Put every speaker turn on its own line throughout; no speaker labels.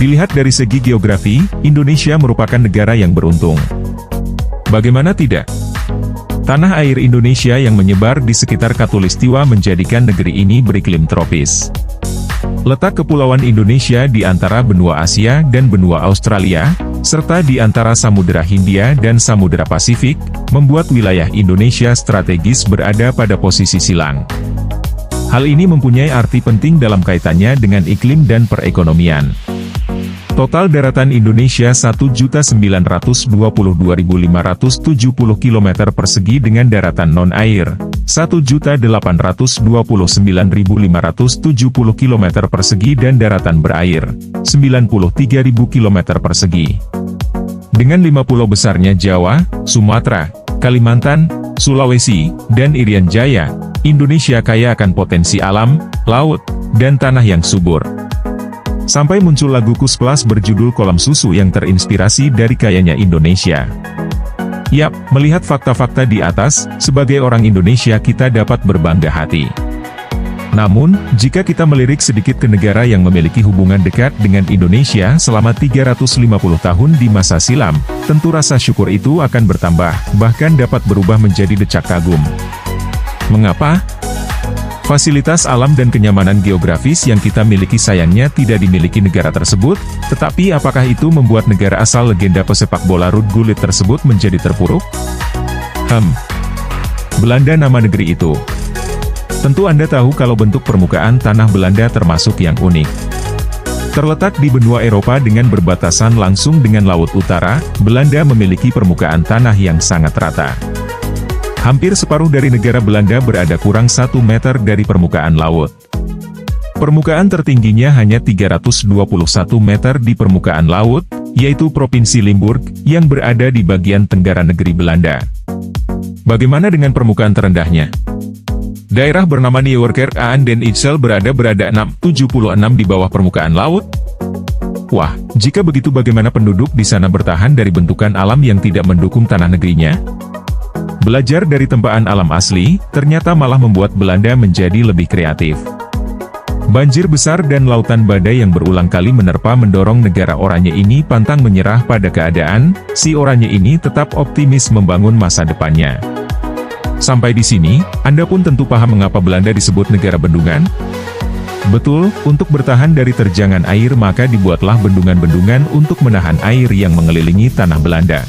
Dilihat dari segi geografi, Indonesia merupakan negara yang beruntung. Bagaimana tidak? Tanah air Indonesia yang menyebar di sekitar Khatulistiwa menjadikan negeri ini beriklim tropis. Letak kepulauan Indonesia di antara benua Asia dan benua Australia, serta di antara Samudera Hindia dan Samudera Pasifik, membuat wilayah Indonesia strategis berada pada posisi silang. Hal ini mempunyai arti penting dalam kaitannya dengan iklim dan perekonomian. Total daratan Indonesia 1.922.570 km persegi dengan daratan non-air, 1.829.570 km persegi dan daratan berair, 93.000 km persegi. Dengan 5 pulau besarnya Jawa, Sumatera, Kalimantan, Sulawesi, dan Irian Jaya, Indonesia kaya akan potensi alam, laut, dan tanah yang subur. Sampai muncul lagu Kuspelas berjudul Kolam Susu yang terinspirasi dari kayanya Indonesia. Yap, melihat fakta-fakta di atas, sebagai orang Indonesia kita dapat berbangga hati. Namun, jika kita melirik sedikit ke negara yang memiliki hubungan dekat dengan Indonesia selama 350 tahun di masa silam, tentu rasa syukur itu akan bertambah, bahkan dapat berubah menjadi decak kagum. Mengapa? Fasilitas alam dan kenyamanan geografis yang kita miliki sayangnya tidak dimiliki negara tersebut, tetapi apakah itu membuat negara asal legenda pesepak bola Ruud Gullit tersebut menjadi terpuruk? Belanda nama negeri itu. Tentu Anda tahu kalau bentuk permukaan tanah Belanda termasuk yang unik. Terletak di benua Eropa dengan berbatasan langsung dengan Laut Utara, Belanda memiliki permukaan tanah yang sangat rata. Hampir separuh dari negara Belanda berada kurang 1 meter dari permukaan laut. Permukaan tertingginya hanya 321 meter di permukaan laut, yaitu Provinsi Limburg, yang berada di bagian tenggara negeri Belanda. Bagaimana dengan permukaan terendahnya? Daerah bernama Nieuwerkerk aan den IJssel berada 76 di bawah permukaan laut. Wah, jika begitu bagaimana penduduk di sana bertahan dari bentukan alam yang tidak mendukung tanah negerinya? Belajar dari tempaan alam asli, ternyata malah membuat Belanda menjadi lebih kreatif. Banjir besar dan lautan badai yang berulang kali menerpa mendorong negara Oranye ini pantang menyerah pada keadaan, si Oranye ini tetap optimis membangun masa depannya. Sampai di sini, Anda pun tentu paham mengapa Belanda disebut negara bendungan? Betul, untuk bertahan dari terjangan air maka dibuatlah bendungan-bendungan untuk menahan air yang mengelilingi tanah Belanda.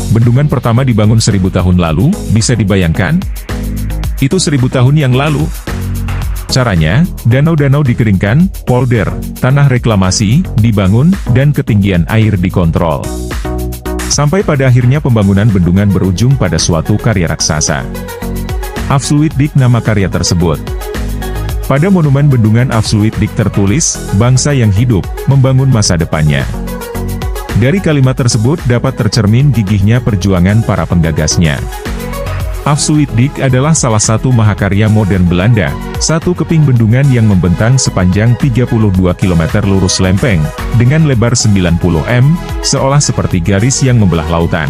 Bendungan pertama dibangun 1000 tahun lalu, bisa dibayangkan? Itu 1000 tahun yang lalu. Caranya, danau-danau dikeringkan, polder, tanah reklamasi, dibangun, dan ketinggian air dikontrol. Sampai pada akhirnya pembangunan bendungan berujung pada suatu karya raksasa. Afsluitdijk nama karya tersebut. Pada monumen bendungan Afsluitdijk tertulis, bangsa yang hidup, membangun masa depannya. Dari kalimat tersebut dapat tercermin gigihnya perjuangan para penggagasnya. Afsluitdijk adalah salah satu mahakarya modern Belanda, satu keping bendungan yang membentang sepanjang 32 km lurus lempeng, dengan lebar 90 m, seolah seperti garis yang membelah lautan.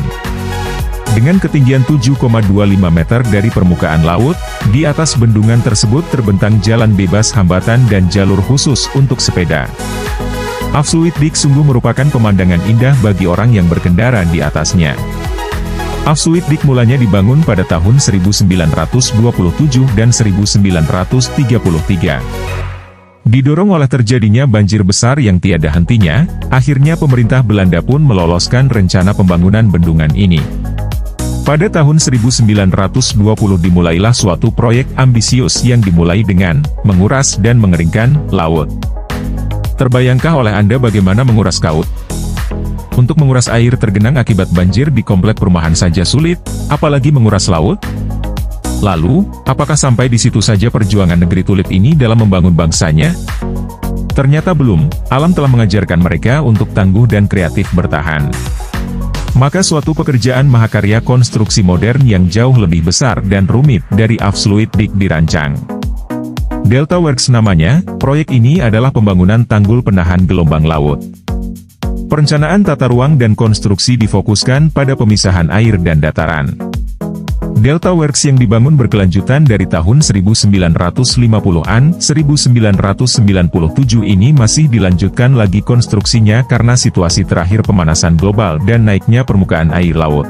Dengan ketinggian 7,25 meter dari permukaan laut, di atas bendungan tersebut terbentang jalan bebas hambatan dan jalur khusus untuk sepeda. Afsluitdijk sungguh merupakan pemandangan indah bagi orang yang berkendara di atasnya. Afsluitdijk mulanya dibangun pada tahun 1927 dan 1933. Didorong oleh terjadinya banjir besar yang tiada hentinya, akhirnya pemerintah Belanda pun meloloskan rencana pembangunan bendungan ini. Pada tahun 1920 dimulailah suatu proyek ambisius yang dimulai dengan menguras dan mengeringkan laut. Terbayangkah oleh Anda bagaimana menguras laut? Untuk menguras air tergenang akibat banjir di komplek perumahan saja sulit, apalagi menguras laut? Lalu, apakah sampai di situ saja perjuangan negeri tulip ini dalam membangun bangsanya? Ternyata belum, alam telah mengajarkan mereka untuk tangguh dan kreatif bertahan. Maka suatu pekerjaan mahakarya konstruksi modern yang jauh lebih besar dan rumit dari Afsluitdijk dirancang. Delta Works namanya, proyek ini adalah pembangunan tanggul penahan gelombang laut. Perencanaan tata ruang dan konstruksi difokuskan pada pemisahan air dan dataran. Delta Works yang dibangun berkelanjutan dari tahun 1950-an, 1997 ini masih dilanjutkan lagi konstruksinya karena situasi terakhir pemanasan global dan naiknya permukaan air laut.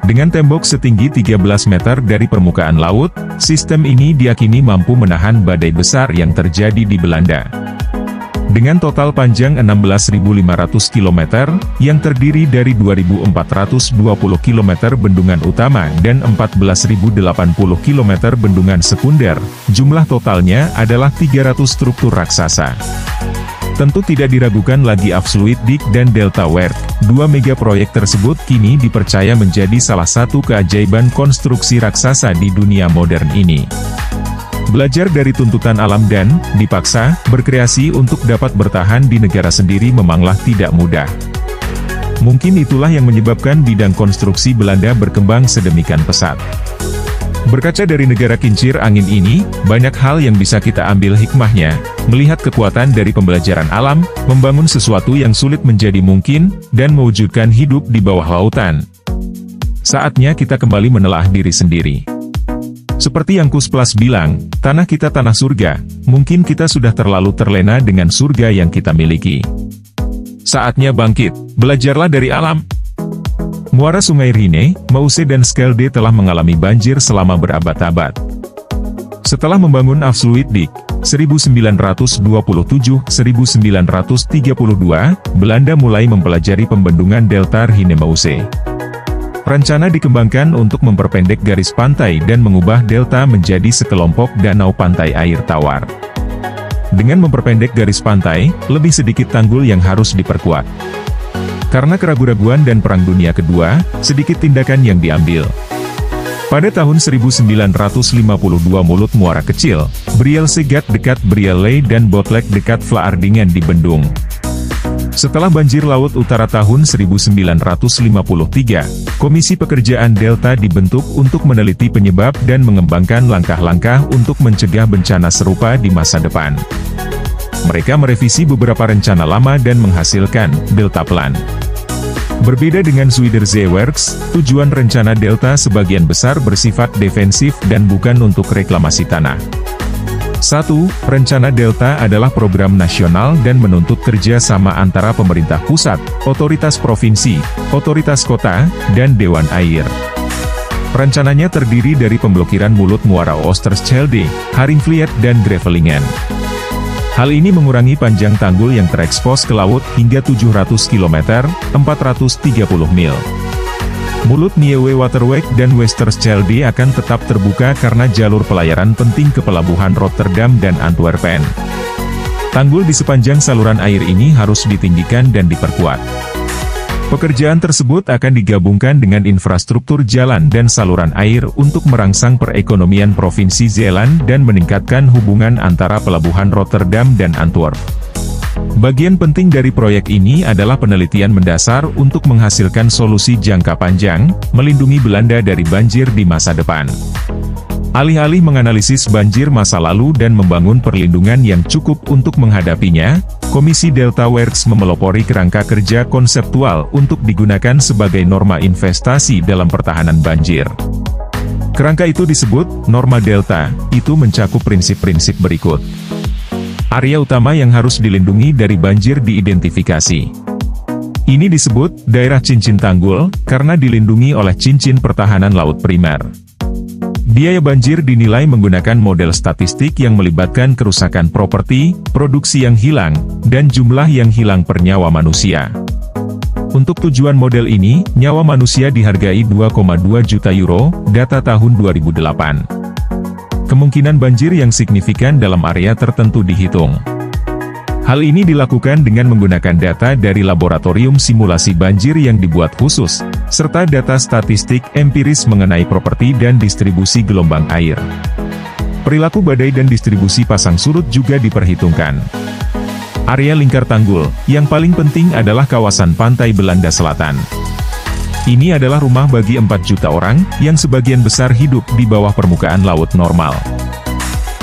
Dengan tembok setinggi 13 meter dari permukaan laut, sistem ini diyakini mampu menahan badai besar yang terjadi di Belanda. Dengan total panjang 16.500 km, yang terdiri dari 2.420 km bendungan utama dan 14.080 km bendungan sekunder, jumlah totalnya adalah 300 struktur raksasa. Tentu tidak diragukan lagi Absolute Dick dan Delta Works, dua mega proyek tersebut kini dipercaya menjadi salah satu keajaiban konstruksi raksasa di dunia modern ini. Belajar dari tuntutan alam dan dipaksa berkreasi untuk dapat bertahan di negara sendiri memanglah tidak mudah. Mungkin itulah yang menyebabkan bidang konstruksi Belanda berkembang sedemikian pesat. Berkaca dari negara kincir angin ini, banyak hal yang bisa kita ambil hikmahnya, melihat kekuatan dari pembelajaran alam, membangun sesuatu yang sulit menjadi mungkin, dan mewujudkan hidup di bawah lautan. Saatnya kita kembali menelaah diri sendiri. Seperti yang Kus Plus bilang, tanah kita tanah surga, mungkin kita sudah terlalu terlena dengan surga yang kita miliki. Saatnya bangkit, belajarlah dari alam. Muara Sungai Rhine, Meuse dan Schelde telah mengalami banjir selama berabad-abad. Setelah membangun Absolute Dick, 1927-1932, Belanda mulai mempelajari pembendungan Delta Rhine-Meuse. Rencana dikembangkan untuk memperpendek garis pantai dan mengubah delta menjadi sekelompok danau pantai air tawar. Dengan memperpendek garis pantai, lebih sedikit tanggul yang harus diperkuat. Karena keraguan-raguan dan Perang Dunia Kedua, sedikit tindakan yang diambil. Pada tahun 1952 mulut muara kecil, Briel-Segat dekat Brielle dan Botlek dekat Vlaardingen dibendung. Setelah banjir laut utara tahun 1953, Komisi Pekerjaan Delta dibentuk untuk meneliti penyebab dan mengembangkan langkah-langkah untuk mencegah bencana serupa di masa depan. Mereka merevisi beberapa rencana lama dan menghasilkan Delta Plan. Berbeda dengan Zuiderzeewerks, tujuan rencana Delta sebagian besar bersifat defensif dan bukan untuk reklamasi tanah. 1. Rencana Delta adalah program nasional dan menuntut kerja sama antara pemerintah pusat, otoritas provinsi, otoritas kota, dan Dewan Air. Rencananya terdiri dari pemblokiran mulut muara Oosterschelde, Haringvliet dan Grevelingen. Hal ini mengurangi panjang tanggul yang terekspos ke laut hingga 700 km, 430 mil. Mulut Nieuwe Waterweg dan Westerschelde akan tetap terbuka karena jalur pelayaran penting ke pelabuhan Rotterdam dan Antwerpen. Tanggul di sepanjang saluran air ini harus ditinggikan dan diperkuat. Pekerjaan tersebut akan digabungkan dengan infrastruktur jalan dan saluran air untuk merangsang perekonomian Provinsi Zeeland dan meningkatkan hubungan antara pelabuhan Rotterdam dan Antwerp. Bagian penting dari proyek ini adalah penelitian mendasar untuk menghasilkan solusi jangka panjang, melindungi Belanda dari banjir di masa depan. Alih-alih menganalisis banjir masa lalu dan membangun perlindungan yang cukup untuk menghadapinya, Komisi Delta Works memelopori kerangka kerja konseptual untuk digunakan sebagai norma investasi dalam pertahanan banjir. Kerangka itu disebut Norma Delta, itu mencakup prinsip-prinsip berikut. Area utama yang harus dilindungi dari banjir diidentifikasi. Ini disebut daerah cincin tanggul, karena dilindungi oleh cincin pertahanan laut primer. Biaya banjir dinilai menggunakan model statistik yang melibatkan kerusakan properti, produksi yang hilang, dan jumlah yang hilang per nyawa manusia. Untuk tujuan model ini, nyawa manusia dihargai 2,2 juta euro, data tahun 2008. Kemungkinan banjir yang signifikan dalam area tertentu dihitung. Hal ini dilakukan dengan menggunakan data dari laboratorium simulasi banjir yang dibuat khusus, serta data statistik empiris mengenai properti dan distribusi gelombang air. Perilaku badai dan distribusi pasang surut juga diperhitungkan. Area lingkar tanggul, yang paling penting adalah kawasan pantai Belanda Selatan. Ini adalah rumah bagi 4 juta orang, yang sebagian besar hidup di bawah permukaan laut normal.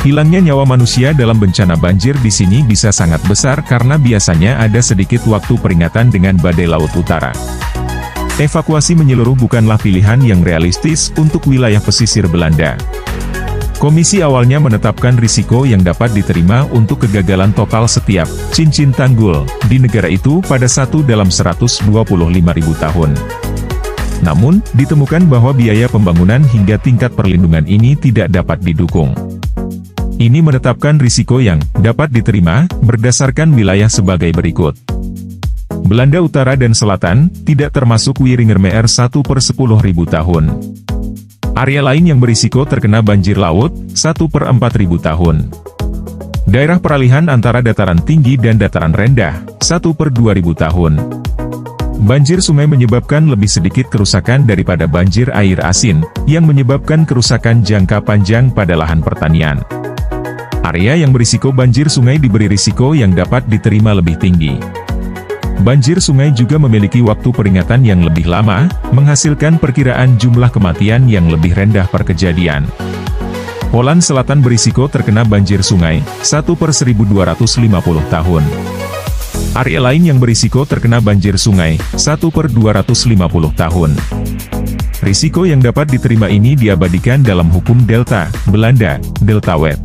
Hilangnya nyawa manusia dalam bencana banjir di sini bisa sangat besar karena biasanya ada sedikit waktu peringatan dengan badai laut utara. evakuasi menyeluruh bukanlah pilihan yang realistis untuk wilayah pesisir Belanda. Komisi awalnya menetapkan risiko yang dapat diterima untuk kegagalan total setiap cincin tanggul di negara itu pada 1 dalam 125.000 tahun. Namun, ditemukan bahwa biaya pembangunan hingga tingkat perlindungan ini tidak dapat didukung. Ini menetapkan risiko yang dapat diterima berdasarkan wilayah sebagai berikut. Belanda Utara dan Selatan tidak termasuk Wieringermeer 1/10.000 tahun. Area lain yang berisiko terkena banjir laut 1/4.000 tahun. Daerah peralihan antara dataran tinggi dan dataran rendah 1/2000 tahun. Banjir sungai menyebabkan lebih sedikit kerusakan daripada banjir air asin, yang menyebabkan kerusakan jangka panjang pada lahan pertanian. Area yang berisiko banjir sungai diberi risiko yang dapat diterima lebih tinggi. Banjir sungai juga memiliki waktu peringatan yang lebih lama, menghasilkan perkiraan jumlah kematian yang lebih rendah per kejadian. Holland Selatan berisiko terkena banjir sungai 1/1250 tahun. Area lain yang berisiko terkena banjir sungai 1/250 tahun. Risiko yang dapat diterima ini diabadikan dalam hukum Delta, Belanda, Deltawet.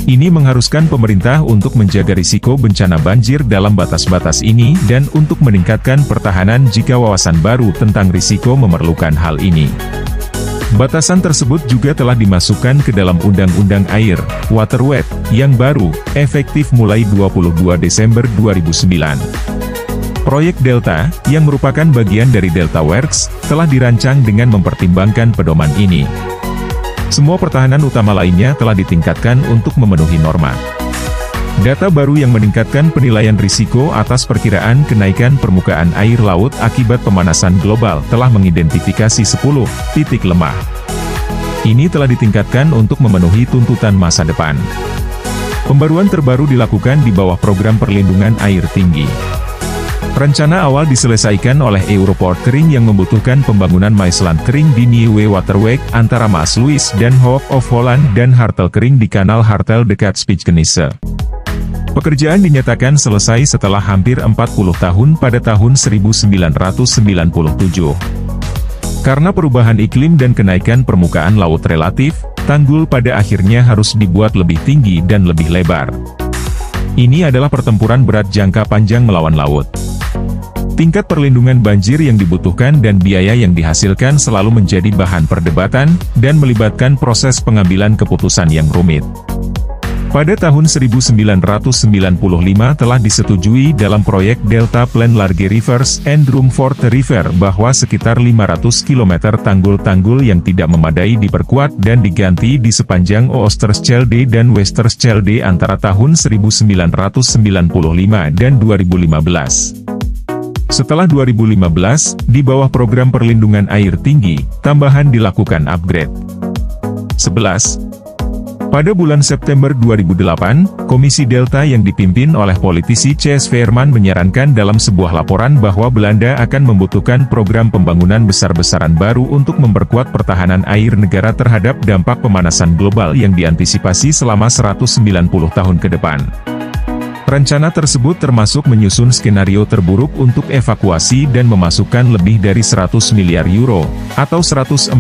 Ini mengharuskan pemerintah untuk menjaga risiko bencana banjir dalam batas-batas ini dan untuk meningkatkan pertahanan jika wawasan baru tentang risiko memerlukan hal ini. Batasan tersebut juga telah dimasukkan ke dalam Undang-Undang Air, Waterwet, yang baru, efektif mulai 22 Desember 2009. Proyek Delta, yang merupakan bagian dari Delta Works, telah dirancang dengan mempertimbangkan pedoman ini. Semua pertahanan utama lainnya telah ditingkatkan untuk memenuhi norma. Data baru yang meningkatkan penilaian risiko atas perkiraan kenaikan permukaan air laut akibat pemanasan global telah mengidentifikasi 10 titik lemah. Ini telah ditingkatkan untuk memenuhi tuntutan masa depan. Pembaruan terbaru dilakukan di bawah program perlindungan air tinggi. Rencana awal diselesaikan oleh Europort Kering yang membutuhkan pembangunan Maasland Kering di Nieuwe Waterweg antara Maasluis dan Hof of Holland dan Hartel Kering di Kanal Hartel dekat Spijkenisse. Pekerjaan dinyatakan selesai setelah hampir 40 tahun pada tahun 1997. Karena perubahan iklim dan kenaikan permukaan laut relatif, tanggul pada akhirnya harus dibuat lebih tinggi dan lebih lebar. Ini adalah pertempuran berat jangka panjang melawan laut. Tingkat perlindungan banjir yang dibutuhkan dan biaya yang dihasilkan selalu menjadi bahan perdebatan, dan melibatkan proses pengambilan keputusan yang rumit. Pada tahun 1995 telah disetujui dalam proyek Delta Plan Large Rivers and Rumford River bahwa sekitar 500 km tanggul-tanggul yang tidak memadai diperkuat dan diganti di sepanjang Oosterschelde dan Westerschelde antara tahun 1995 dan 2015. Setelah 2015, di bawah program perlindungan air tinggi, tambahan dilakukan upgrade. 11. Pada bulan September 2008, Komisi Delta yang dipimpin oleh politisi C.S. Veerman menyarankan dalam sebuah laporan bahwa Belanda akan membutuhkan program pembangunan besar-besaran baru untuk memperkuat pertahanan air negara terhadap dampak pemanasan global yang diantisipasi selama 190 tahun ke depan. Rencana tersebut termasuk menyusun skenario terburuk untuk evakuasi dan memasukkan lebih dari 100 miliar euro, atau 144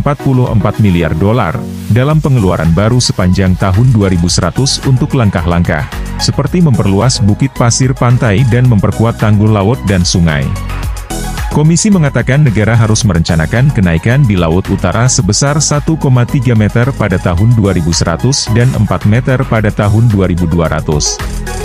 miliar dolar, dalam pengeluaran baru sepanjang tahun 2100 untuk langkah-langkah, seperti memperluas bukit pasir pantai dan memperkuat tanggul laut dan sungai. Komisi mengatakan negara harus merencanakan kenaikan di Laut Utara sebesar 1,3 meter pada tahun 2100 dan 4 meter pada tahun 2200.